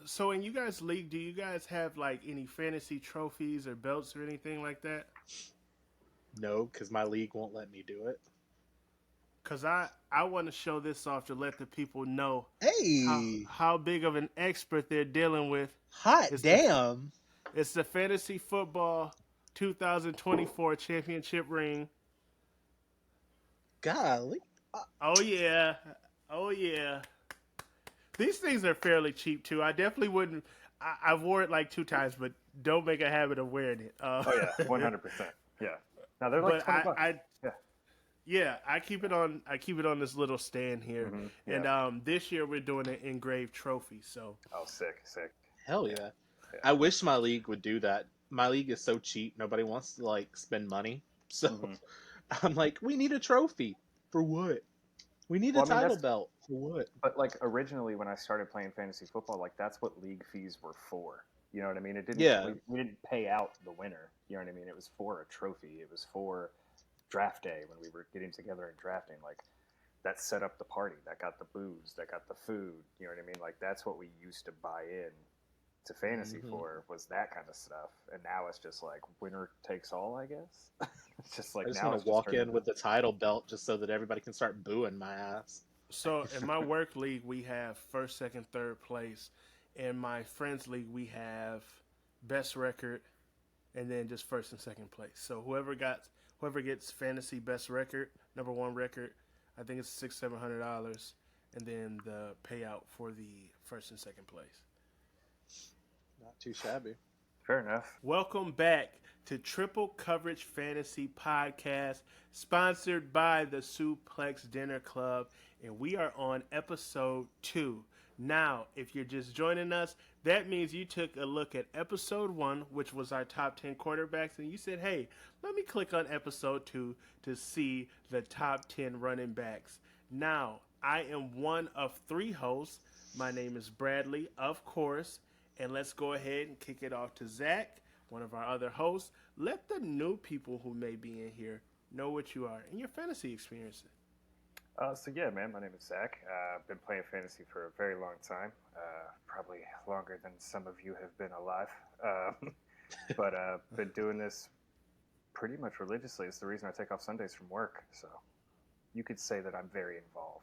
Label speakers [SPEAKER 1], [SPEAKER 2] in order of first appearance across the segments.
[SPEAKER 1] So in you guys' league, do you guys have like any fantasy trophies or belts or anything like that?
[SPEAKER 2] No, because my league won't let me do it.
[SPEAKER 1] Cause I want to show this off to let the people know
[SPEAKER 2] Hey,
[SPEAKER 1] how big of an expert they're dealing with.
[SPEAKER 2] hot
[SPEAKER 1] It's the
[SPEAKER 2] damn.
[SPEAKER 1] it's the fantasy football 2024 championship ring.
[SPEAKER 2] Golly.
[SPEAKER 1] Oh yeah, oh yeah. These things are fairly cheap too. I definitely wouldn't. I've worn it like two times, but don't make a habit of wearing it.
[SPEAKER 3] Oh yeah, 100%. Yeah. Now they're like
[SPEAKER 1] But
[SPEAKER 3] 20 bucks. Yeah.
[SPEAKER 1] yeah, I keep it on. I keep it on this little stand here,
[SPEAKER 3] Yeah.
[SPEAKER 1] and this year we're doing an engraved trophy. So
[SPEAKER 3] Oh, sick, sick.
[SPEAKER 2] Hell
[SPEAKER 3] Yeah,
[SPEAKER 2] yeah.
[SPEAKER 3] yeah.
[SPEAKER 2] I wish my league would do that. My league is so cheap, nobody wants to like spend money. So
[SPEAKER 3] hmm
[SPEAKER 2] I'm like, we need a trophy. For what? We need a
[SPEAKER 3] Well, I mean
[SPEAKER 2] title
[SPEAKER 3] that's
[SPEAKER 2] belt. For what?
[SPEAKER 3] but like originally when I started playing fantasy football, like that's what league fees were for. You know what I mean? It didn't
[SPEAKER 2] Yeah.
[SPEAKER 3] we didn't pay out the winner. You know what I mean? It was for a trophy. It was for draft day when we were getting together and drafting. Like that set up the party. That got the booze. That got the food. You know what I mean? Like that's what we used to buy in to fantasy
[SPEAKER 2] Hmm.
[SPEAKER 3] for was that kind of stuff. And now it's just like winner takes all, I guess. It's just
[SPEAKER 2] I
[SPEAKER 3] like
[SPEAKER 2] just
[SPEAKER 3] now
[SPEAKER 2] want
[SPEAKER 3] it's
[SPEAKER 2] to
[SPEAKER 3] just
[SPEAKER 2] walk
[SPEAKER 3] turned
[SPEAKER 2] in
[SPEAKER 3] into
[SPEAKER 2] with the title belt just so that everybody can start booing my ass.
[SPEAKER 1] so in my work league we have first, second, third place. In my friends league we have best record, and then just first and second place. So whoever gets fantasy best record, number one record, I think it's $600-700, and then the payout for the first and second place.
[SPEAKER 2] Not too shabby.
[SPEAKER 3] fair enough.
[SPEAKER 1] Welcome back to Triple Coverage Fantasy Podcast, sponsored by the Suplex Dinner Club, and we are on episode 2. Now, if you're just joining us, that means you took a look at episode 1, which was our top 10 quarterbacks, and you said, hey, let me click on episode 2 to see the top 10 running backs. Now, I am one of 3 hosts. My name is Bradley, of course, and let's go ahead and kick it off to Zach, one of our other hosts. Let the new people who may be in here know what you are and your fantasy experiences.
[SPEAKER 3] So yeah, man, my name is Zach. I've been playing fantasy for a very long time, probably longer than some of you have been alive. But been doing this pretty much religiously. It's the reason I take off Sundays from work. So you could say that I'm very involved.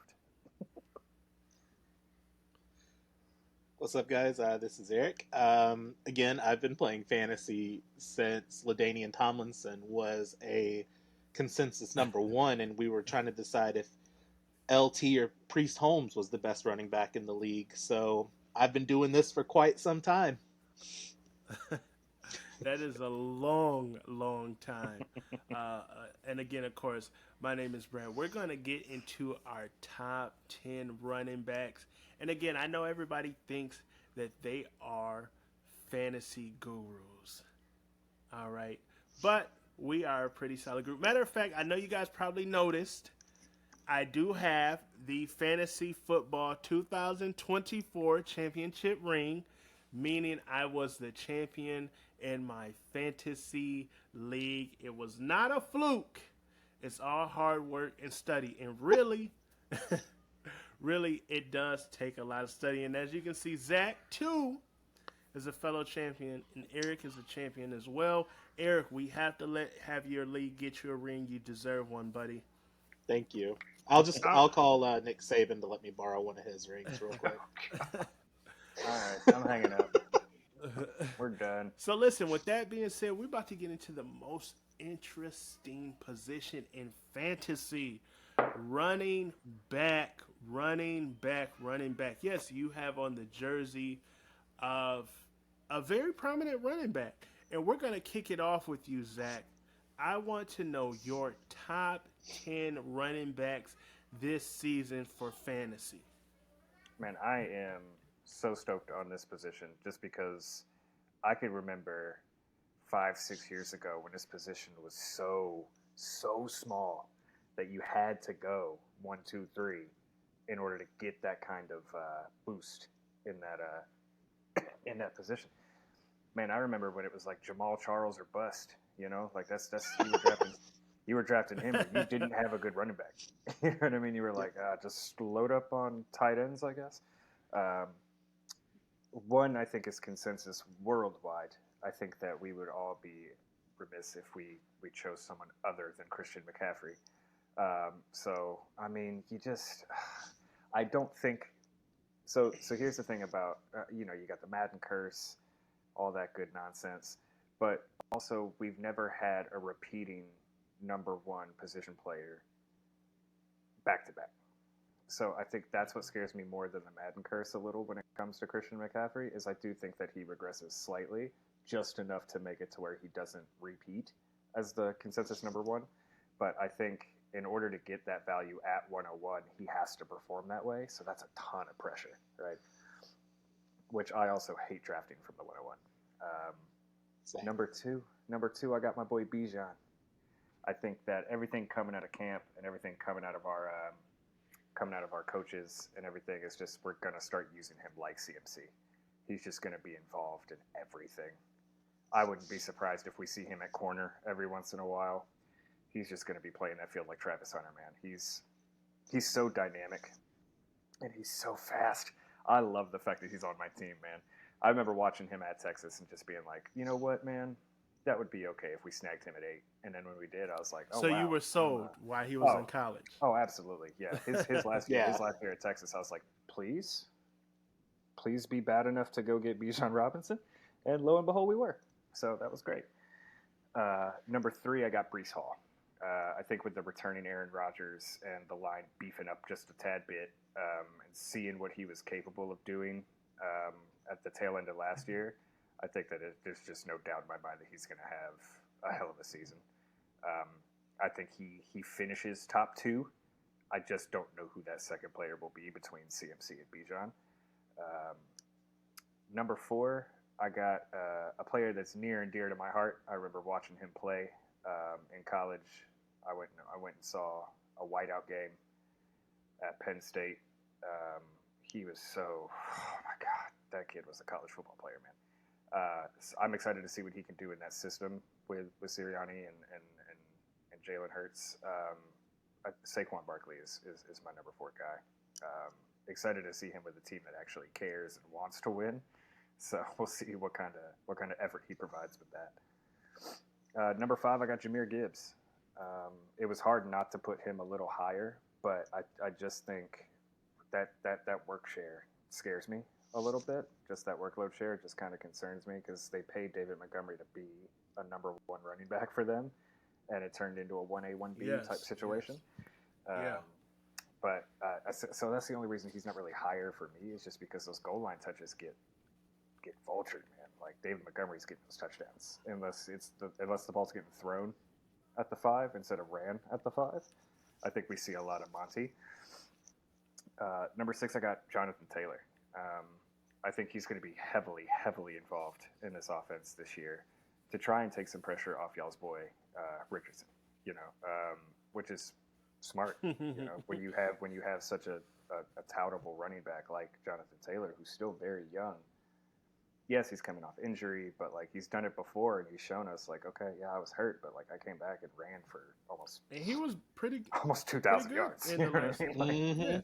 [SPEAKER 2] What's up, guys? This is Eric. Again, I've been playing fantasy since Ladainian Tomlinson was a consensus number one, and we were trying to decide if LT or Priest Holmes was the best running back in the league. So I've been doing this for quite some time.
[SPEAKER 1] That is a long, long time. And again, of course, my name is Brad. We're going to get into our top 10 running backs. And again, I know everybody thinks that they are fantasy gurus. All right. But we are a pretty solid group. Matter of fact, I know you guys probably noticed I do have the Fantasy Football 2024 championship ring, meaning I was the champion in my fantasy league. It was not a fluke. It's all hard work and study. And really, really, it does take a lot of study. And as you can see, Zach, too, is a fellow champion, and Eric is a champion as well. Eric, we have to have your league get you a ring. You deserve one, buddy.
[SPEAKER 2] Thank you.
[SPEAKER 1] Uh,
[SPEAKER 2] I'll call Nick Saban to let me borrow one of his rings real quick.
[SPEAKER 3] All right, I'm hanging up. We're done.
[SPEAKER 1] So listen, with that being said, we're about to get into the most interesting position in fantasy. Running back, running back, running back. Yes, you have on the jersey of a very prominent running back. And we're going to kick it off with you, Zach. I want to know your top 10 running backs this season for fantasy.
[SPEAKER 3] Man, I am so stoked on this position just because I could remember 5, 6 years ago when this position was so small that you had to go 1, 2, 3 in order to get that kind of boost in that position. Man, I remember when it was like Jamal Charles or bust. You know, like that's you were drafting him, or you didn't have a good running back. You know what I mean? You were
[SPEAKER 2] Yep.
[SPEAKER 3] like, just load up on tight ends, I guess. Um, one I think is consensus worldwide. I think that we would all be remiss if we chose someone other than Christian McCaffrey. So I mean, you just I don't think so. So here's the thing about you got the Madden curse, all that good nonsense, but also we've never had a repeating number one position player back to back. So I think that's what scares me more than the Madden curse a little when it comes to Christian McCaffrey is I do think that he regresses slightly, just enough to make it to where he doesn't repeat as the consensus number one. But I think in order to get that value at 101, he has to perform that way. So that's a ton of pressure, right? Which I also hate drafting from the 101. Number two, I got my boy Bijan. I think that everything coming out of camp and everything coming out of our coaches and everything is just we're gonna start using him like CMC. He's just gonna be involved in everything. I wouldn't be surprised if we see him at corner every once in a while. He's just gonna be playing that field like Travis Hunter, man. He's so dynamic and he's so fast. I love the fact that he's on my team, man. I remember watching him at Texas and just being like, you know what, man, that would be okay if we snagged him at 8. And then when we did, I was like, oh,
[SPEAKER 1] So
[SPEAKER 3] wow.
[SPEAKER 1] you were sold while he was in college.
[SPEAKER 3] Oh, absolutely, yeah. His last year, his last year at Texas, I was like, please be bad enough to go get Bijan Robinson, and lo and behold, we were. So that was great. Number 3, I got Brees Hall. I think with the returning Aaron Rodgers and the line beefing up just a tad bit, and seeing what he was capable of doing at the tail end of last year, I think that there's just no doubt in my mind that he's going to have a hell of a season. I think he finishes top 2. I just don't know who that second player will be between CMC and Bijan. Number 4, I got a player that's near and dear to my heart. I remember watching him play in college. I went and saw a whiteout game at Penn State. He was oh my God, that kid was a college football player, man. So I'm excited to see what he can do in that system with Sirianni and Jalen Hurts. Saquon Barkley is my number 4 guy. Excited to see him with a team that actually cares and wants to win. So we'll see what kind of effort he provides with that. Number 5, I got Jahmyr Gibbs. It was hard not to put him a little higher, but I just think that work share scares me a little bit. Just that workload share just kind of concerns me because they paid David Montgomery to be a number 1 running back for them, and it turned into a 1A, 1B type situation.
[SPEAKER 1] Yes.
[SPEAKER 3] But so that's the only reason he's not really higher for me is just because those goal line touches get vultured, man. Like David Montgomery's getting those touchdowns unless the ball's getting thrown at the 5 instead of ran at the 5. I think we see a lot of Monty. Number 6, I got Jonathan Taylor. I think he's going to be heavily, heavily involved in this offense this year to try and take some pressure off y'all's boy Richardson. Which is smart. When you have such a toutable running back like Jonathan Taylor, who's still very young. Yes, he's coming off injury, but like he's done it before, and he's shown us like, okay, yeah, I was hurt, but like I came back and ran for
[SPEAKER 1] he was
[SPEAKER 3] almost 2,000 yards.
[SPEAKER 1] In the last season.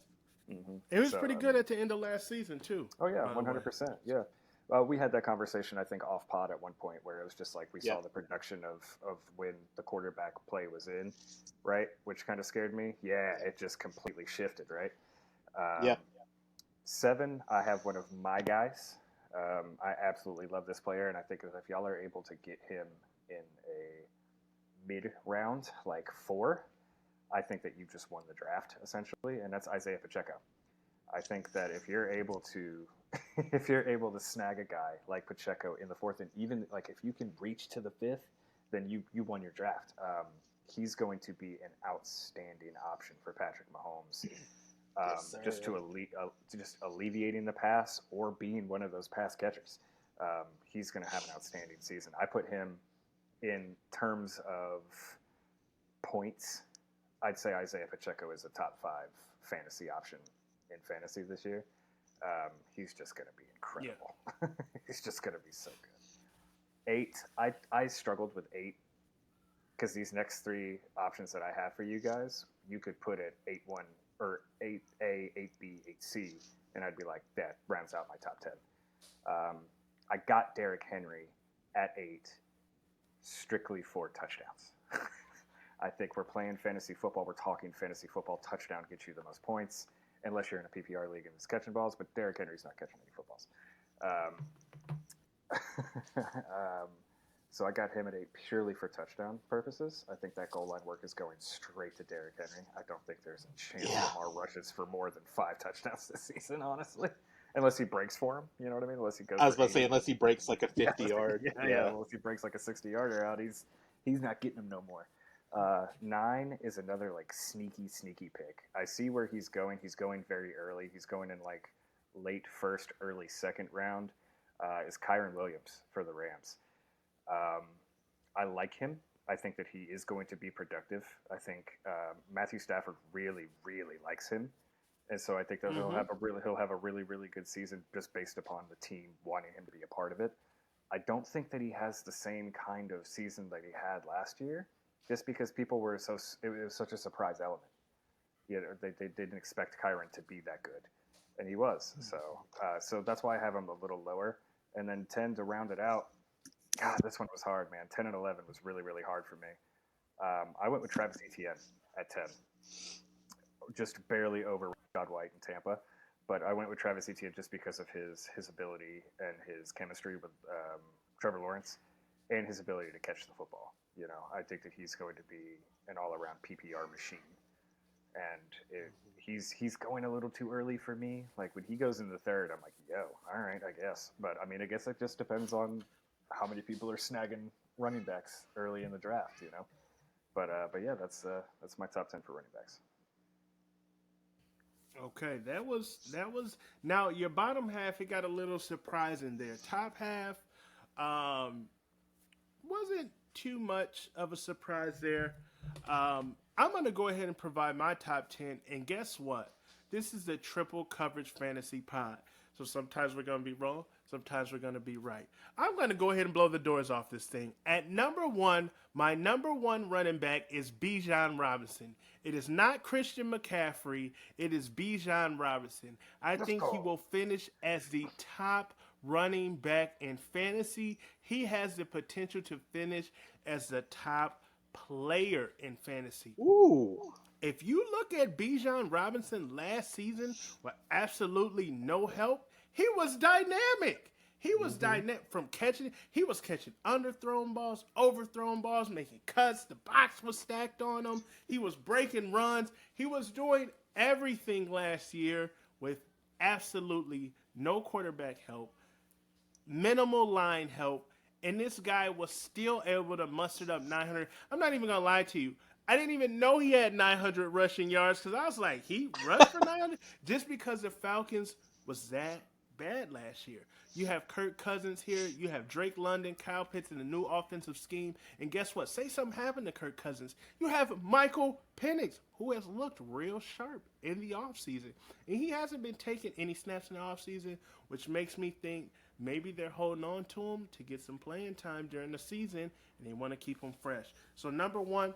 [SPEAKER 1] It was pretty good at the end of last season too.
[SPEAKER 3] Oh yeah, 100%. Yeah. We had that conversation, I think, off pod at one point where it was just like we saw the production of when the quarterback play was in, right? Which kind of scared me. Yeah, it just completely shifted, right? 7, I have one of my guys. I absolutely love this player, and I think if y'all are able to get him in a mid-round, like 4, I think that you just won the draft, essentially, and that's Isaiah Pacheco. I think that if you're able to snag a guy like Pacheco in the 4th, and even like if you can reach to the 5th, then you won your draft. He's going to be an outstanding option for Patrick Mahomes, just alleviating the pass or being one of those pass catchers. He's going to have an outstanding season. I put him in terms of points. I'd say Isaiah Pacheco is a top 5 fantasy option in fantasy this year. He's just going to be incredible. Yeah. He's just going to be so good. 8, I struggled with 8 because these next 3 options that I have for you guys, you could put at 8-1 or 8A, 8B, 8C, and I'd be like, that rounds out my top 10. I got Derrick Henry at 8 strictly for touchdowns. I think we're playing fantasy football. We're talking fantasy football. Touchdown gets you the most points, unless you're in a PPR league and it's catching balls. But Derrick Henry's not catching any footballs. So I got him at 8 purely for touchdown purposes. I think that goal line work is going straight to Derrick Henry. I don't think there's a chance Lamar rushes for more than 5 touchdowns this season, honestly. Unless he breaks for him, you know what I mean? Unless he goes.
[SPEAKER 2] I was about to
[SPEAKER 3] 80.
[SPEAKER 2] say, unless he breaks like a 50-yard.
[SPEAKER 3] Unless he breaks like a 60-yarder out, he's not getting him no more. 9 is another like sneaky pick. I see where he's going. He's going very early. He's going in like late first, early second round. Is Kyron Williams for the Rams. I like him. I think that he is going to be productive. I think Matthew Stafford really likes him, and so I think that he'll have a really good season just based upon the team wanting him to be a part of it. I don't think that he has the same kind of season that he had last year, just because it was such a surprise element. They didn't expect Kyron to be that good, and he was. So that's why I have him a little lower. And then 10 to round it out. God, this one was hard, man. 10 and 11 was really hard for me. I went with Travis Etienne at 10. Just barely over Rashad White in Tampa. But I went with Travis Etienne just because of his ability and his chemistry with Trevor Lawrence and his ability to catch the football. I think that he's going to be an all-around PPR machine. And he's going a little too early for me. Like, when he goes in the third, I'm like, yo, all right, I guess. But, I mean, I guess it just depends on how many people are snagging running backs early in the draft, But yeah, that's my top 10 for running backs.
[SPEAKER 1] Okay, that was now your bottom half. It got a little surprising there. Top half wasn't too much of a surprise there. I'm going to go ahead and provide my top 10, and guess what? This is a triple coverage fantasy pod. So sometimes we're going to be wrong, sometimes we're going to be right. I'm going to go ahead and blow the doors off this thing. At number 1, my number 1 running back is Bijan Robinson. It is not Christian McCaffrey. It is Bijan Robinson. I think he will finish as the top running back in fantasy. He has the potential to finish as the top player in fantasy.
[SPEAKER 2] Ooh.
[SPEAKER 1] If you look at Bijan Robinson last season with absolutely no help, he was dynamic. He was dynamic from catching. He was catching underthrown balls, overthrown balls, making cuts. The box was stacked on him. He was breaking runs. He was doing everything last year with absolutely no quarterback help, minimal line help, and this guy was still able to muster up 900. I'm not even going to lie to you. I didn't even know he had 900 rushing yards because I was like, he rushed for 900? Just because the Falcons was that bad last year. You have Kirk Cousins here. You have Drake London, Kyle Pitts in the new offensive scheme. And guess what? Say something happened to Kirk Cousins. You have Michael Penix, who has looked real sharp in the offseason. And he hasn't been taking any snaps in the offseason, which makes me think maybe they're holding on to him to get some playing time during the season, and they want to keep him fresh. So number 1,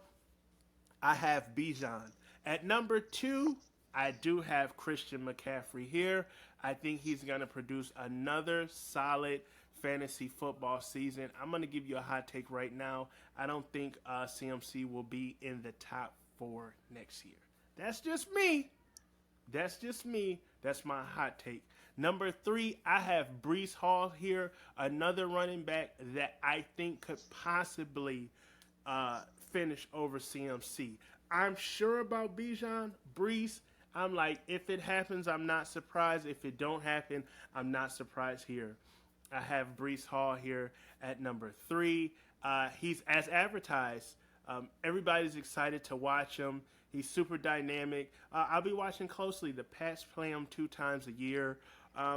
[SPEAKER 1] I have Bijan. At number 2, I do have Christian McCaffrey here. I think he's going to produce another solid fantasy football season. I'm going to give you a hot take right now. I don't think CMC will be in the top 4 next year. That's just me. That's my hot take. Number 3, I have Breece Hall here, another running back that I think could possibly finish over CMC. I'm sure about Bijan. Breece, I'm like, if it happens, I'm not surprised. If it don't happen, I'm not surprised here. I have Breece Hall here at number 3. He's as advertised. Everybody's excited to watch him. He's super dynamic. I'll be watching closely. The Pats play him 2 times a year.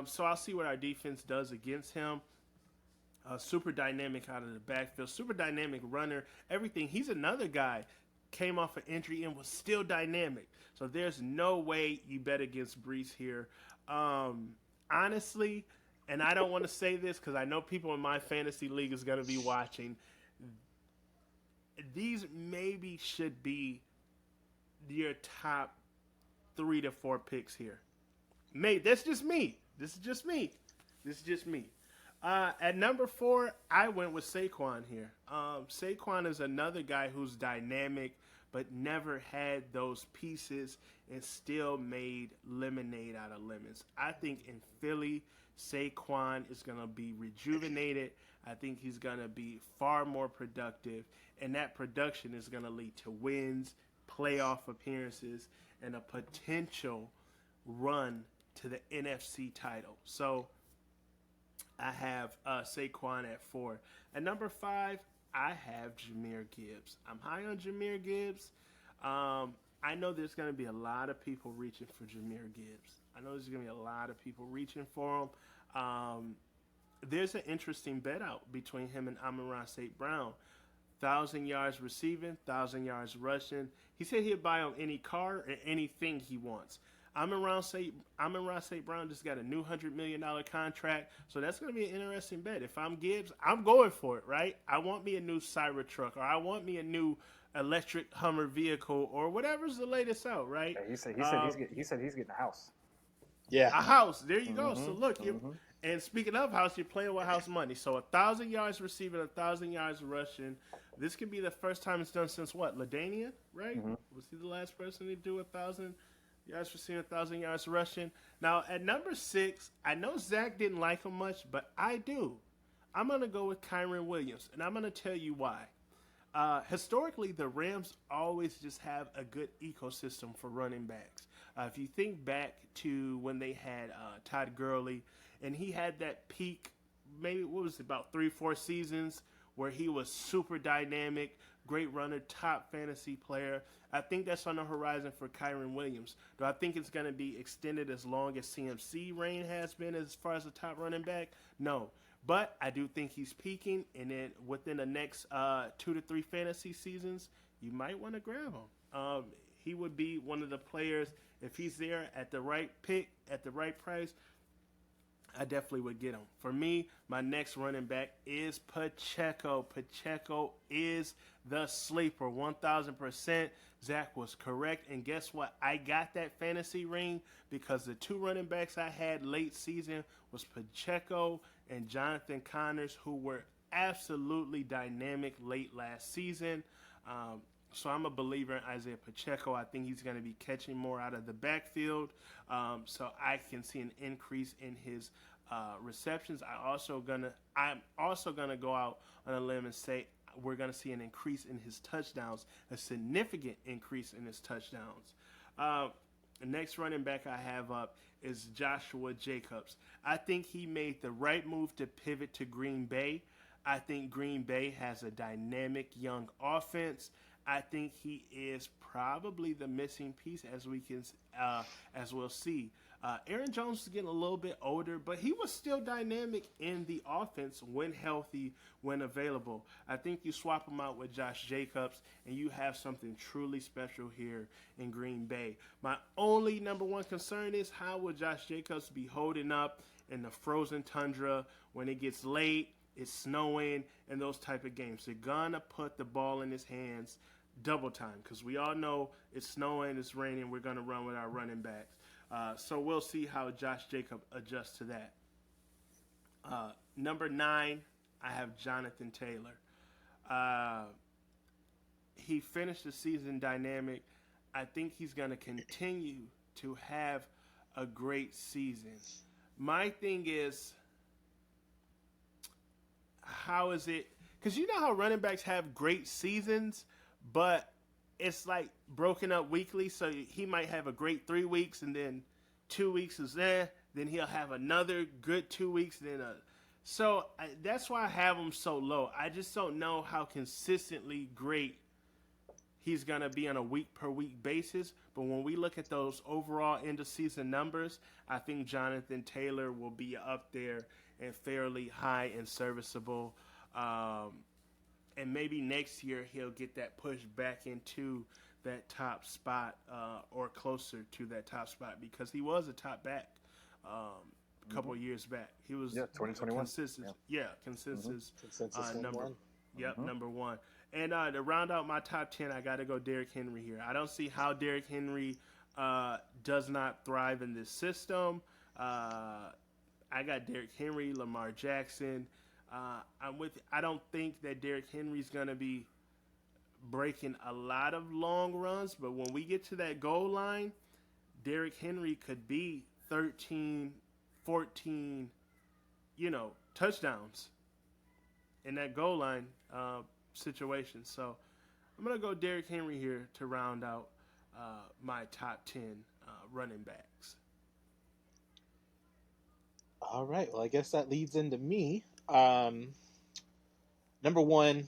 [SPEAKER 1] So I'll see what our defense does against him. Super dynamic out of the backfield. Super dynamic runner. Everything. He's another guy. Came off an injury and was still dynamic. So there's no way you bet against Breece here. Honestly, and I don't want to say this because I know people in my fantasy league is going to be watching. These maybe should be your top 3 to 4 picks here. That's just me. This is just me. This is just me. At number 4, I went with Saquon here. Saquon is another guy who's dynamic, but never had those pieces and still made lemonade out of lemons. I think in Philly, Saquon is going to be rejuvenated. I think he's going to be far more productive, and that production is going to lead to wins, playoff appearances, and a potential run to the NFC title. So I have Saquon at 4. At number 5, I have Jahmyr Gibbs. I'm high on Jahmyr Gibbs. I know there's going to be a lot of people reaching for Jahmyr Gibbs. I know there's going to be a lot of people reaching for him. There's an interesting bet out between him and Amon-Ra St. Brown. 1,000 yards receiving, 1,000 yards rushing. He said he'd buy on any car or anything he wants. Amon-Ra St. Brown just got a new $100 million contract, so that's going to be an interesting bet. If I'm Gibbs, I'm going for it, right? I want me a new Cybertruck, or I want me a new electric Hummer vehicle, or whatever's the latest out, right?
[SPEAKER 3] He said he's getting a house.
[SPEAKER 2] Yeah.
[SPEAKER 1] A house. There you go. So look, and speaking of house, you're playing with house money. So 1,000 yards receiving, 1,000 yards rushing. This could be the first time it's done since what? LaDainian, right? Was he the last person to do 1,000 yards receiving, 1,000 yards rushing? Now at number 6, I know Zach didn't like him much, but I do. I'm gonna go with Kyren Williams, and I'm gonna tell you why. Historically, the Rams always just have a good ecosystem for running backs. If you think back to when they had Todd Gurley, and he had that peak, maybe what was it, about 3-4 seasons, where he was super dynamic, great runner, top fantasy player. I think that's on the horizon for Kyren Williams. Do I think it's going to be extended as long as CMC reign has been as far as a top running back? No. But I do think he's peaking, and then within the next 2 to 3 fantasy seasons, you might want to grab him. He would be one of the players, if he's there at the right pick, at the right price, I definitely would get him. For me, my next running back is Pacheco. Pacheco is the sleeper, 1,000%. Zach was correct. And guess what? I got that fantasy ring because the 2 running backs I had late season was Pacheco and Jonathan Connors, who were absolutely dynamic late last season. So I'm a believer in Isaiah Pacheco. I think he's going to be catching more out of the backfield. So I can see an increase in his receptions. I'm also gonna go out on a limb and say we're going to see an increase in his touchdowns, a significant increase in his touchdowns. The next running back I have up is Joshua Jacobs. I think he made the right move to pivot to Green Bay. I think Green Bay has a dynamic young offense. I think he is probably the missing piece, as we'll see. Aaron Jones is getting a little bit older, but he was still dynamic in the offense when healthy, when available. I think you swap him out with Josh Jacobs, and you have something truly special here in Green Bay. My only number one concern is how will Josh Jacobs be holding up in the frozen tundra when it gets late, it's snowing, and those type of games. They're going to put the ball in his hands double time because we all know it's snowing, it's raining, we're going to run with our running backs. So we'll see how Josh Jacobs adjusts to that. Number 9, I have Jonathan Taylor. He finished the season dynamic. I think he's going to continue to have a great season. My thing is, how is it? Because you know how running backs have great seasons, but it's like broken up weekly. So he might have a great 3 weeks, and then 2 weeks is there. Then he'll have another good 2 weeks. That's why I have him so low. I just don't know how consistently great he's going to be on a week-per-week basis. But when we look at those overall end-of-season numbers, I think Jonathan Taylor will be up there and fairly high and serviceable. And maybe next year he'll get that push back into that top spot or closer to that top spot because he was a top back a couple of years back. He was
[SPEAKER 3] 2021.
[SPEAKER 1] Consensus
[SPEAKER 2] Consensus
[SPEAKER 1] number.
[SPEAKER 2] one.
[SPEAKER 1] Yep, number 1. And to round out my top 10, I got to go Derrick Henry here. I don't see how Derrick Henry does not thrive in this system. I I got Derrick Henry, Lamar Jackson. I'm with. I don't think that Derrick Henry's gonna be breaking a lot of long runs, but when we get to that goal line, Derrick Henry could be 13, 14, touchdowns in that goal line situation. So I'm going to go Derrick Henry here to round out my top 10 running backs.
[SPEAKER 2] All right. Well, I guess that leads into me. Number one,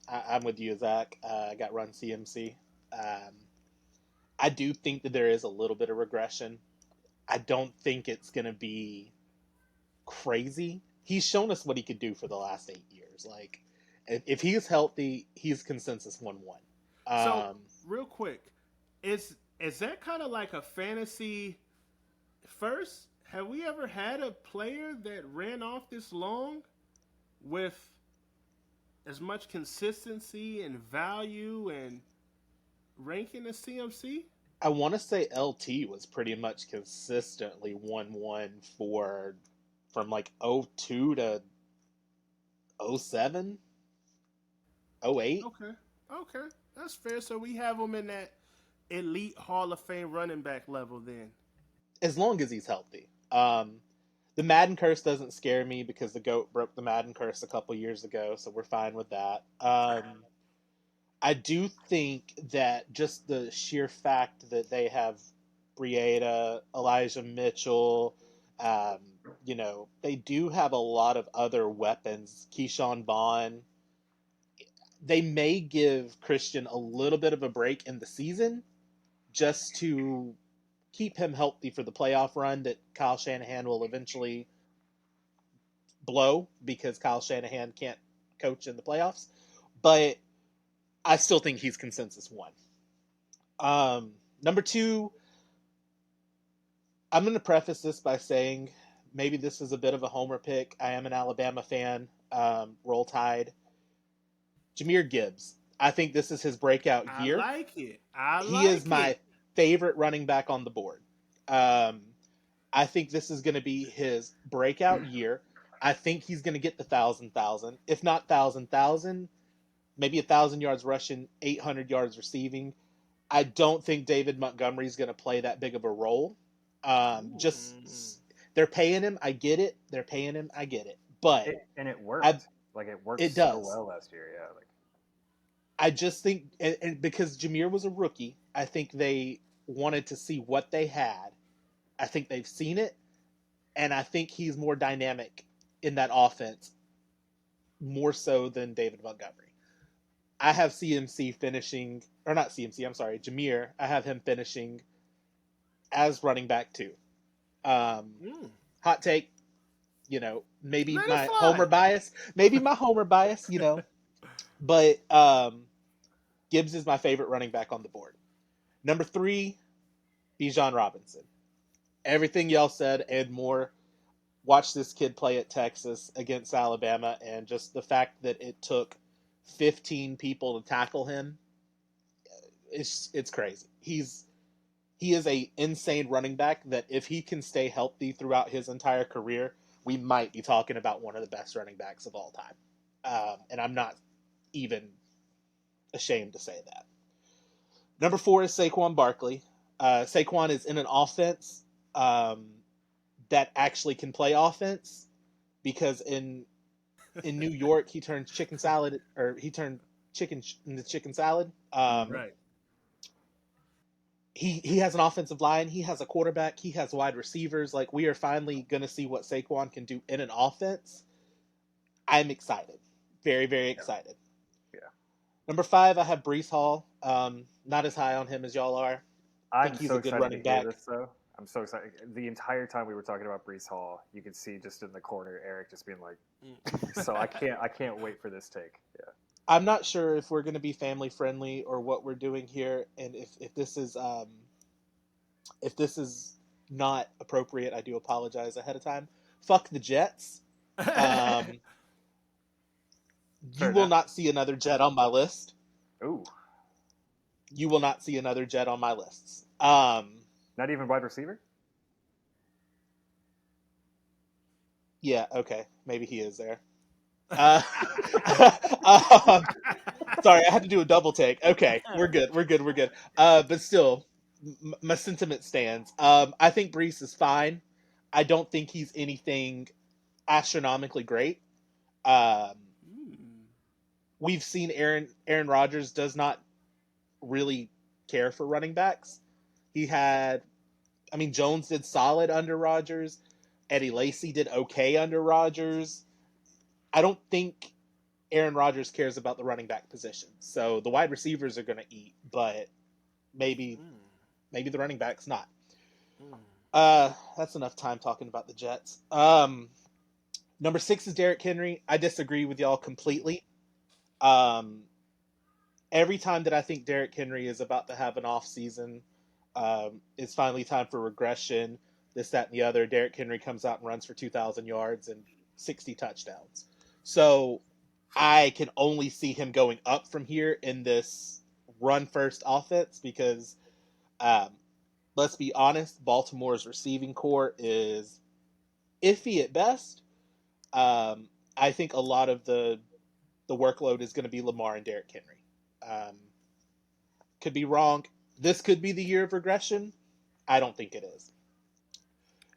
[SPEAKER 2] I'm with you, Zach. I got Run CMC. Um, I do think that there is a little bit of regression. I don't think it's going to be crazy. He's shown us what he could do for the last 8 years. Like, if he's healthy, he's consensus 1-1.
[SPEAKER 1] So, real quick, is that kind of like a fantasy first? Have we ever had a player that ran off this long with as much consistency and value and ranking as CMC?
[SPEAKER 2] I want to say LT was pretty much consistently 1-1 for from like 02 to 07, 08.
[SPEAKER 1] Okay. Okay. That's fair. So we have him in that elite Hall of Fame running back level then.
[SPEAKER 2] As long as he's healthy. The Madden curse doesn't scare me because the GOAT broke the Madden curse a couple years ago, so we're fine with that. I do think that just the sheer fact that they have Brieda, Elijah Mitchell, um, they do have a lot of other weapons. Keyshawn Vaughn. They may give Christian a little bit of a break in the season just to keep him healthy for the playoff run that Kyle Shanahan will eventually blow because Kyle Shanahan can't coach in the playoffs. But I still think he's consensus 1. Number 2, I'm going to preface this by saying maybe this is a bit of a homer pick. I am an Alabama fan. Roll Tide. Jahmyr Gibbs. I think this is his breakout
[SPEAKER 1] I
[SPEAKER 2] year.
[SPEAKER 1] like it. I
[SPEAKER 2] He is
[SPEAKER 1] like
[SPEAKER 2] my
[SPEAKER 1] it.
[SPEAKER 2] favorite running back on the board. I think this is going to be his breakout year. I think he's going to get the 1,000. If not 1,000, maybe 1,000 yards rushing, 800 yards receiving. I don't think David Montgomery is going to play that big of a role. They're paying him. I get it. They're paying him. I get it. But
[SPEAKER 3] And it worked. Like it worked
[SPEAKER 2] it
[SPEAKER 3] so
[SPEAKER 2] does.
[SPEAKER 3] well last year. Yeah. Like
[SPEAKER 2] I just think, and because Jahmyr was a rookie, I think they wanted to see what they had. I think they've seen it, and I think he's more dynamic in that offense, more so than David Montgomery. I have CMC finishing, or not CMC, I'm sorry, Jahmyr. I have him finishing as running back 2. Hot take, maybe
[SPEAKER 1] Let it
[SPEAKER 2] my
[SPEAKER 1] fly.
[SPEAKER 2] homer bias, but Gibbs is my favorite running back on the board. Number 3, Bijan Robinson. Everything y'all said and more. Watch this kid play at Texas against Alabama, and just the fact that it took 15 people to tackle him, it's crazy. He is a insane running back that if he can stay healthy throughout his entire career, we might be talking about one of the best running backs of all time. And I'm not even ashamed to say that. Number 4 is Saquon Barkley. Saquon is in an offense that actually can play offense because in New York he turned chicken chicken into chicken salad.
[SPEAKER 1] Right.
[SPEAKER 2] He has an offensive line. He has a quarterback. He has wide receivers. Like, we are finally going to see what Saquon can do in an offense. I'm excited. Very, very excited.
[SPEAKER 3] Yeah.
[SPEAKER 2] Number 5, I have Breece Hall. Not as high on him as y'all are. I think he's
[SPEAKER 3] so
[SPEAKER 2] a good
[SPEAKER 3] excited
[SPEAKER 2] running
[SPEAKER 3] to hear
[SPEAKER 2] back.
[SPEAKER 3] this, though. I'm so excited. The entire time we were talking about Breece Hall, you could see just in the corner Eric just being like, so I can't wait for this take. Yeah.
[SPEAKER 2] I'm not sure if we're going to be family friendly or what we're doing here, and if this is not appropriate, I do apologize ahead of time. Fuck the Jets. You will not see another Jet on my list.
[SPEAKER 3] Ooh.
[SPEAKER 2] You will not see another Jet on my lists.
[SPEAKER 3] Not even wide receiver?
[SPEAKER 2] Yeah, okay, maybe he is there. Uh, um, sorry, I had to do a double take. Okay, we're good. We're good. We're good. But still, my sentiment stands. I think Brees is fine. I don't think he's anything astronomically great. Um,
[SPEAKER 1] Hmm.
[SPEAKER 2] we've seen Aaron Rodgers does not really care for running backs. He had, I mean, Jones did solid under Rodgers. Eddie Lacy did okay under Rodgers. I don't think Aaron Rodgers cares about the running back position. So the wide receivers are going to eat, but maybe
[SPEAKER 1] Mm,
[SPEAKER 2] maybe the running back's not.
[SPEAKER 1] mm.
[SPEAKER 2] That's enough time talking about the Jets. Number 6 is Derrick Henry. I disagree with y'all completely. Um, every time that I think Derrick Henry is about to have an off season, it's finally time for regression. This, that, and the other. Derrick Henry comes out and runs for 2,000 yards and 60 touchdowns. So I can only see him going up from here in this run first offense because, um, let's be honest, Baltimore's receiving core is iffy at best. Um, I think a lot of the workload is going to be Lamar and Derrick Henry. Um, could be wrong. This could be the year of regression. I don't think it is.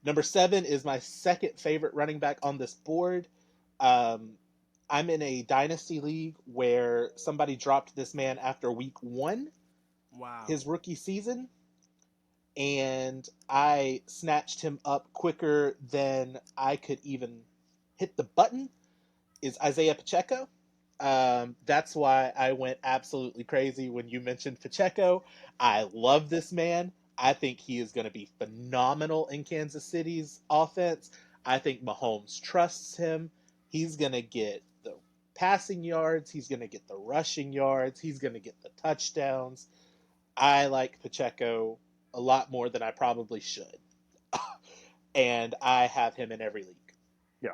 [SPEAKER 2] Number 7 is my second favorite running back on this board. Um, I'm in a dynasty league where somebody dropped this man after week 1,
[SPEAKER 1] Wow.
[SPEAKER 2] his rookie season, and I snatched him up quicker than I could even hit the button. Is Isaiah Pacheco. That's why I went absolutely crazy when you mentioned Pacheco. I love this man. I think he is going to be phenomenal in Kansas City's offense. I think Mahomes trusts him. He's going to get the passing yards. He's going to get the rushing yards. He's going to get the touchdowns. I like Pacheco a lot more than I probably should. And I have him in every league.
[SPEAKER 3] Yeah.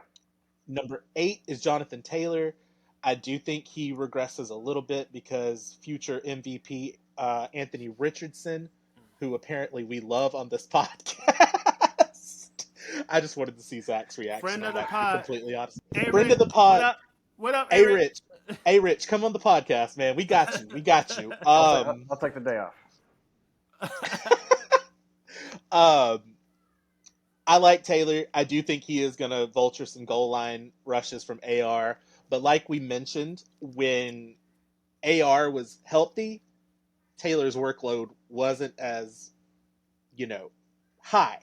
[SPEAKER 2] Number 8 is Jonathan Taylor. I do think he regresses a little bit because future MVP Anthony Richardson, who apparently we love on this podcast. I just wanted to see Zach's reaction
[SPEAKER 1] Friend
[SPEAKER 2] on
[SPEAKER 1] of the
[SPEAKER 2] that, to be
[SPEAKER 1] pod.
[SPEAKER 2] completely honest.
[SPEAKER 1] Hey
[SPEAKER 2] Friend
[SPEAKER 1] Rick,
[SPEAKER 2] of the
[SPEAKER 1] what
[SPEAKER 2] pod,
[SPEAKER 1] up? What up,
[SPEAKER 2] A
[SPEAKER 1] Eric?
[SPEAKER 2] Rich. A Rich, come on the podcast, man. We got you. We got you.
[SPEAKER 3] I'll take the day off.
[SPEAKER 2] Um, I like Taylor. I do think he is going to vulture some goal line rushes from AR. But like we mentioned, when AR was healthy, Taylor's workload wasn't as, you know, high.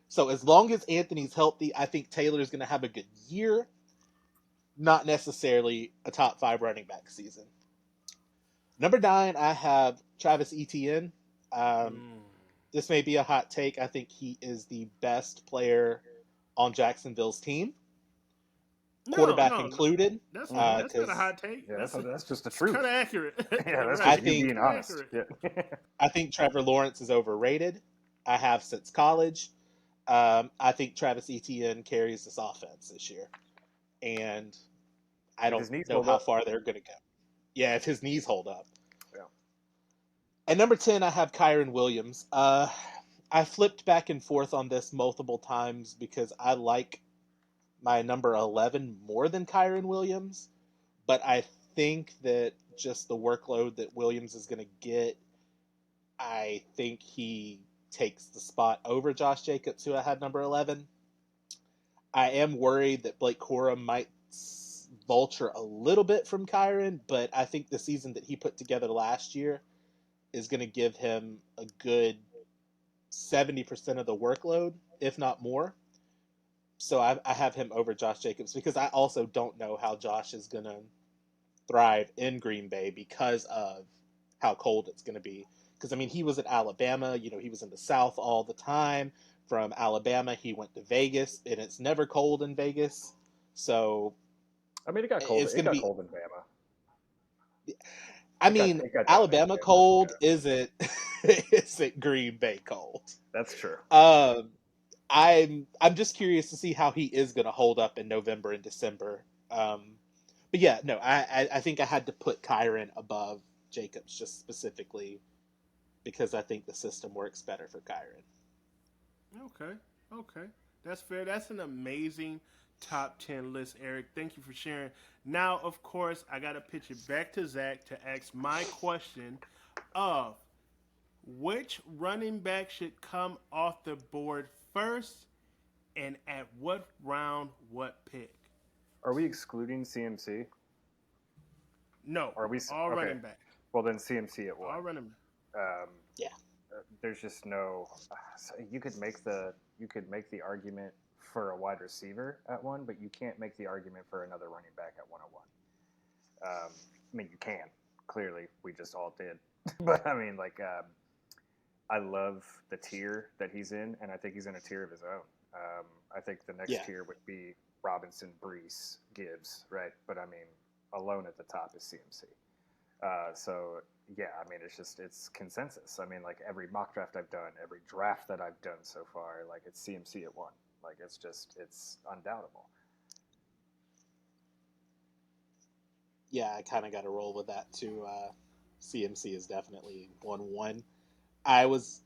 [SPEAKER 2] So as long as Anthony's healthy, I think Taylor's going to have a good year, not necessarily a top 5 running back season. Number 9, I have Travis Etienne. Um,
[SPEAKER 1] Mm.
[SPEAKER 2] this may be a hot take. I think he is the best player on Jacksonville's team,
[SPEAKER 1] No,
[SPEAKER 2] quarterback
[SPEAKER 1] no, no.
[SPEAKER 2] included,
[SPEAKER 1] That's not a
[SPEAKER 2] because
[SPEAKER 1] hot take.
[SPEAKER 3] Yeah, that's just the
[SPEAKER 1] It's kind
[SPEAKER 3] truth.
[SPEAKER 1] of accurate.
[SPEAKER 3] Yeah, that's
[SPEAKER 2] I
[SPEAKER 3] just
[SPEAKER 1] Right.
[SPEAKER 3] you
[SPEAKER 2] think
[SPEAKER 3] being
[SPEAKER 1] Kind of
[SPEAKER 3] honest.
[SPEAKER 1] accurate.
[SPEAKER 3] Yeah.
[SPEAKER 2] I think Trevor Lawrence is overrated. I have since college. I think Travis Etienne carries this offense this year, and I
[SPEAKER 3] If
[SPEAKER 2] don't
[SPEAKER 3] his knees
[SPEAKER 2] know
[SPEAKER 3] hold
[SPEAKER 2] how
[SPEAKER 3] up.
[SPEAKER 2] far they're going to go. Yeah, if his knees hold up.
[SPEAKER 3] Yeah.
[SPEAKER 2] At number 10, I have Kyron Williams. I flipped back and forth on this multiple times because I like my number 11 more than Kyron Williams, but I think that just the workload that Williams is going to get, I think he takes the spot over Josh Jacobs, who I had number 11. I am worried that Blake Corum might vulture a little bit from Kyron, but I think the season that he put together last year is going to give him a good 70% of the workload, if not more. So I have him over Josh Jacobs because I also don't know how Josh is going to thrive in Green Bay because of how cold it's going to be. Because, I mean, he was at Alabama, he was in the South all the time. From Alabama, he went to Vegas, and it's never cold in Vegas. So
[SPEAKER 3] I mean, it got cold.
[SPEAKER 2] it's
[SPEAKER 3] It
[SPEAKER 2] going to
[SPEAKER 3] got
[SPEAKER 2] be,
[SPEAKER 3] cold in Bama.
[SPEAKER 2] I mean,
[SPEAKER 3] It got down in
[SPEAKER 2] Alabama
[SPEAKER 3] Bama.
[SPEAKER 2] cold
[SPEAKER 3] Yeah,
[SPEAKER 2] isn't Green Bay cold.
[SPEAKER 3] that's true.
[SPEAKER 2] Um, I'm just curious to see how he is going to hold up in November and December. But yeah, no, I think I had to put Kyron above Jacobs just specifically because I think the system works better for Kyron.
[SPEAKER 1] Okay. Okay. That's fair. That's an amazing top 10 list, Eric. Thank you for sharing. Now, of course, I got to pitch it back to Zach to ask my question of which running back should come off the board first and at what round, what pick?
[SPEAKER 3] Are we excluding CMC?
[SPEAKER 1] No,
[SPEAKER 3] Or are we
[SPEAKER 1] all
[SPEAKER 3] okay?
[SPEAKER 1] running back.
[SPEAKER 3] Well, then CMC at one.
[SPEAKER 1] All running back.
[SPEAKER 3] Um,
[SPEAKER 2] Yeah.
[SPEAKER 3] there's just no. So you could make the argument for a wide receiver at one, but you can't make the argument for another running back at 101. I mean, you can. Clearly, we just all did. But I mean, like, I love the tier that he's in, and I think he's in a tier of his own. I think the next tier would be Robinson, Brees, Gibbs, right? But I mean, alone at the top is CMC. So yeah, I mean, it's consensus. I mean, like every mock draft I've done, every draft that I've done so far, like it's CMC at one. Like it's undoubtable.
[SPEAKER 2] Yeah, I kind of got to roll with that too. CMC is definitely 1-1.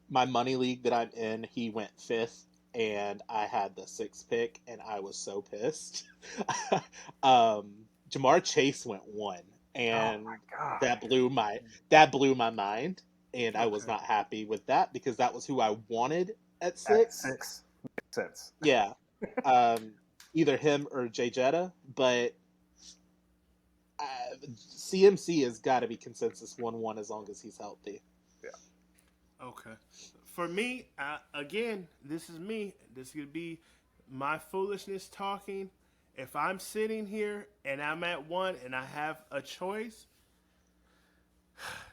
[SPEAKER 2] My money league that I'm in, he went fifth, and I had the sixth pick, and I was so pissed. Jamar Chase went one, and that blew my mind, and I was not happy with that because that was who I wanted at six.
[SPEAKER 3] Makes sense.
[SPEAKER 2] Yeah, either him or Jay Jetta, but CMC has got to be consensus 1-1 as long as he's healthy.
[SPEAKER 3] Yeah.
[SPEAKER 1] Okay. For me, again, this is me. This could be my foolishness talking. If I'm sitting here and I'm at one and I have a choice,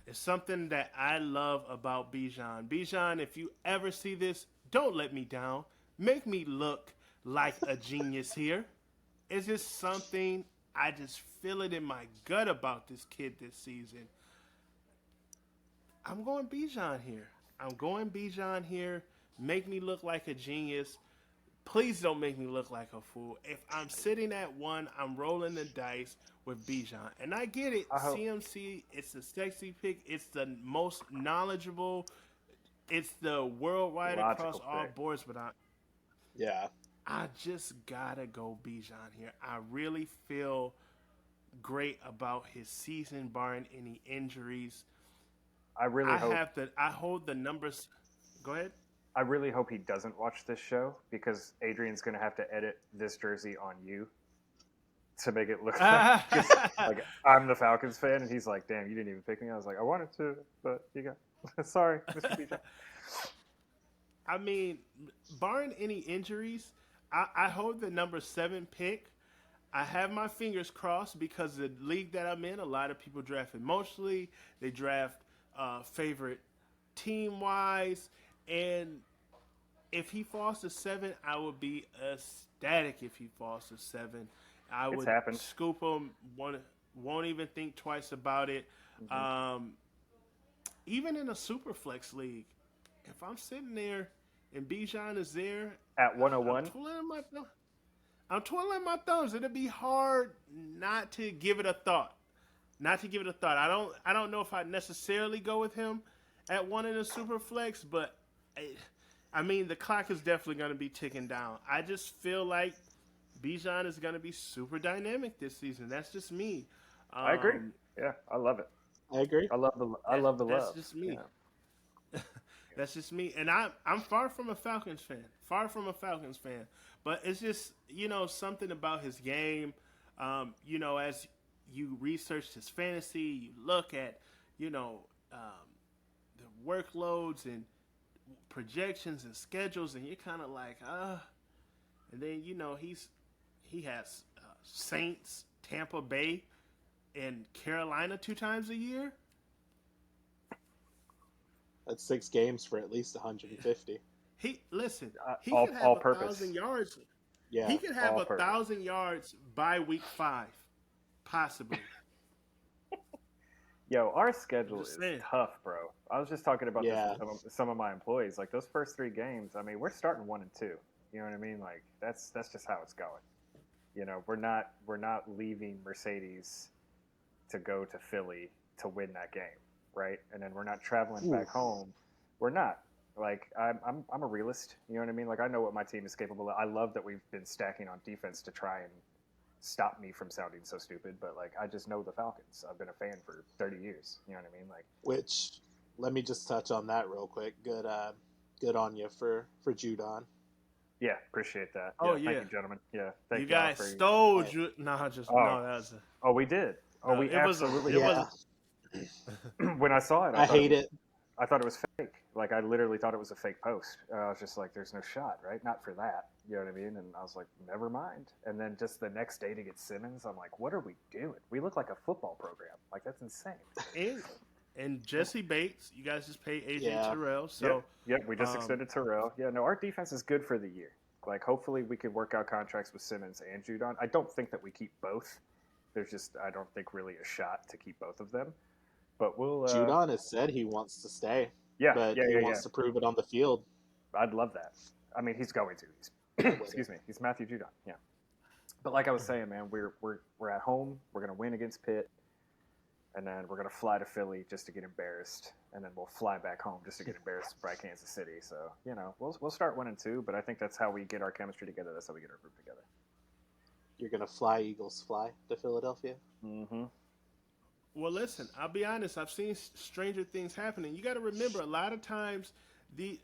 [SPEAKER 1] it's something that I love about Bijan. Bijan, if you ever see this, don't let me down. Make me look like a genius here. It's just something I just feel it in my gut about this kid this season. I'm going Bijan here. Make me look like a genius. Please don't make me look like a fool. If I'm sitting at one, I'm rolling the dice with Bijan. And I get it. CMC, it's the sexy pick. It's the most knowledgeable. It's the worldwide across all boards. But I just got to go Bijan here. I really feel great about his season, barring any injuries. I hold the numbers. Go ahead.
[SPEAKER 3] I really hope he doesn't watch this show because Adrian's going to have to edit this jersey on you to make it look like I'm the Falcons fan, and he's like, "Damn, you didn't even pick me." I was like, "I wanted to, but you got sorry, Mr. Bijan."
[SPEAKER 1] I mean, barring any injuries, I hold the number 7 pick. I have my fingers crossed because the league that I'm in, a lot of people draft emotionally. They draft favorite team-wise. And if he falls to 7, I would be ecstatic if he falls to 7. I would scoop him, won't even think twice about it. Mm-hmm. Even in a super flex league, if I'm sitting there and Bijan is there
[SPEAKER 3] at 101,
[SPEAKER 1] I'm twirling my thumbs. It'll be hard not to give it a thought. I don't know if I'd necessarily go with him at 1 in a super flex, but I mean the clock is definitely going to be ticking down. I just feel like Bijan is going to be super dynamic this season. That's just me.
[SPEAKER 3] I agree. Yeah, I love it.
[SPEAKER 2] I agree.
[SPEAKER 3] I love the love.
[SPEAKER 1] That's just me. Yeah. That's just me, and I'm far from a Falcons fan. But it's just something about his game. As you research his fantasy, you look at the workloads and projections and schedules, and you're kind of like, and then he has Saints, Tampa Bay, and Carolina 2 times a year.
[SPEAKER 2] That's 6 games for at least 150.
[SPEAKER 1] He could have 1,000 yards.
[SPEAKER 2] Yeah,
[SPEAKER 1] he could have 1,000 yards by week 5, possibly.
[SPEAKER 3] Yo, our schedule is tough, bro. I was just talking about this with some of my employees. Like those first 3 games, I mean, we're starting 1 and 2. You know what I mean? Like that's just how it's going. We're not leaving Mercedes to go to Philly to win that game, right? And then we're not traveling back home. We're not. Like I'm a realist. You know what I mean? Like I know what my team is capable of. I love that we've been stacking on defense to try and stop me from sounding so stupid. But like I just know the Falcons. I've been a fan for 30 years. You know what I mean? Like
[SPEAKER 2] Which, let me just touch on that real quick. Good on you for Judon.
[SPEAKER 3] yeah, appreciate that.
[SPEAKER 1] Oh
[SPEAKER 3] Yeah, thank
[SPEAKER 1] yeah,
[SPEAKER 3] you, gentlemen. Yeah,
[SPEAKER 1] you
[SPEAKER 3] thank y'all
[SPEAKER 1] guys
[SPEAKER 3] for.
[SPEAKER 1] stole
[SPEAKER 2] Hey,
[SPEAKER 1] No, just
[SPEAKER 3] Oh,
[SPEAKER 1] no. That was
[SPEAKER 3] oh, we did. Oh,
[SPEAKER 1] no.
[SPEAKER 3] we
[SPEAKER 1] It was a.
[SPEAKER 3] absolutely
[SPEAKER 1] It
[SPEAKER 3] did.
[SPEAKER 1] was.
[SPEAKER 2] yeah,
[SPEAKER 3] When I saw it,
[SPEAKER 2] I hate it.
[SPEAKER 3] I thought it was fake. Like I literally thought it was a fake post. I was just like, "There's no shot, right? Not for that." You know what I mean? And I was like, "Never mind." And then just the next day to get Simmons, I'm like, "What are we doing? We look like a football program. Like that's insane."
[SPEAKER 1] And, and Jesse Bates, you guys just paid AJ
[SPEAKER 2] Yeah,
[SPEAKER 1] Terrell.
[SPEAKER 3] Yep,
[SPEAKER 1] So,
[SPEAKER 3] yep. We just
[SPEAKER 1] um,
[SPEAKER 3] extended Terrell. Yeah, no, our defense is good for the year. Like hopefully we could work out contracts with Simmons and Judon. I don't think that we keep both. There's just I don't think really a shot to keep both of them. But we'll
[SPEAKER 2] Judon has said he wants to stay,
[SPEAKER 3] yeah,
[SPEAKER 2] but
[SPEAKER 3] yeah,
[SPEAKER 2] he
[SPEAKER 3] yeah, yeah.
[SPEAKER 2] wants to prove it on the field.
[SPEAKER 3] I'd love that. I mean, he's going to.
[SPEAKER 2] Get with it.
[SPEAKER 3] Excuse me. He's Matthew Judon. Yeah. But like I was saying, man, we're at home. We're gonna win against Pitt, and then we're gonna fly to Philly just to get embarrassed, and then we'll fly back home just to get embarrassed by Kansas City. So you know, we'll start 1-2, but I think that's how we get our chemistry together. That's how we get our group together.
[SPEAKER 2] You're gonna fly Eagles fly to Philadelphia.
[SPEAKER 3] Mm-hmm.
[SPEAKER 1] well, listen. I'll be honest. I've seen stranger things happening. You got to remember, a lot of times,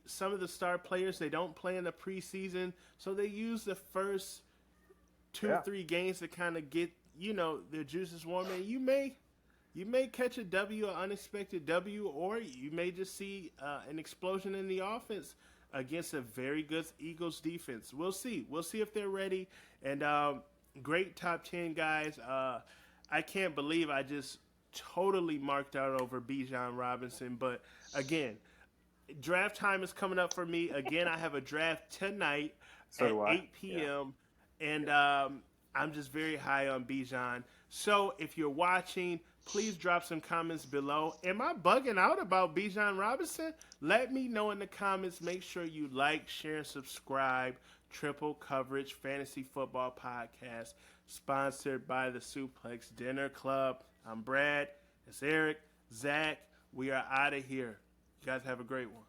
[SPEAKER 1] some of the star players they don't play in the preseason, so they use the first two
[SPEAKER 3] Yeah.
[SPEAKER 1] 3 games to kind of get their juices warming. You may catch a W, an unexpected W, or you may just see an explosion in the offense against a very good Eagles defense. We'll see. We'll see if they're ready. And great top 10 guys. I can't believe I just totally marked out over Bijan Robinson. But again, draft time is coming up for me. Again, I have a draft tonight
[SPEAKER 3] So
[SPEAKER 1] at
[SPEAKER 3] do I.
[SPEAKER 1] 8
[SPEAKER 3] Yeah.
[SPEAKER 1] p.m. And I'm just very high on Bijan. So if you're watching, please drop some comments below. Am I bugging out about Bijan Robinson? Let me know in the comments. Make sure you like, share, and subscribe. Triple Coverage Fantasy Football Podcast, sponsored by the Suplex Dinner Club. I'm Brad. It's Eric. Zach. We are out of here. You guys have a great one.